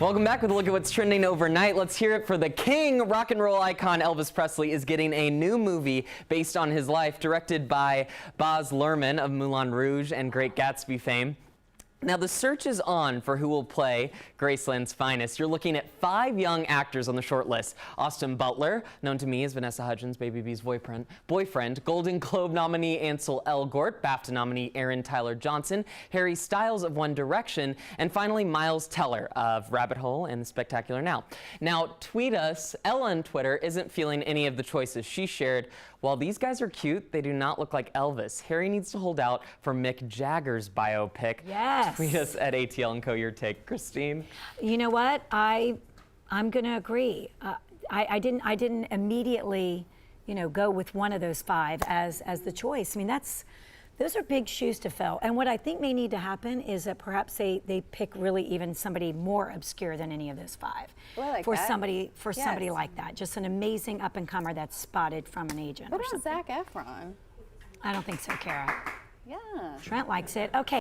Welcome back with a look at what's trending overnight. Let's hear it for the king. Rock and roll icon Elvis Presley is getting a new movie based on his life, directed by Baz Luhrmann of Moulin Rouge and Great Gatsby fame. Now, the search is on for who will play Graceland's finest. You're looking at 5 young actors on the short list. Austin Butler, known to me as Vanessa Hudgens' Baby B's boyfriend, Golden Globe nominee Ansel Elgort, BAFTA nominee Aaron Tyler Johnson, Harry Styles of One Direction, and finally Miles Teller of Rabbit Hole and The Spectacular Now. Now, tweet us. Ella on Twitter isn't feeling any of the choices she shared. While these guys are cute, they do not look like Elvis. Harry needs to hold out for Mick Jagger's biopic. Yes. Tweet us at ATL & Co. Your take, Christine. You know what? I'm going to agree. I didn't immediately, go with one of those 5 as the choice. I mean, those are big shoes to fill. And what I think may need to happen is that perhaps they pick really even somebody more obscure than any of those 5. Oh, I like for that. somebody like that. Just an amazing up and comer that's spotted from an agent. What about Zac Efron? I don't think so, Kara. Yeah. Trent likes it. Okay.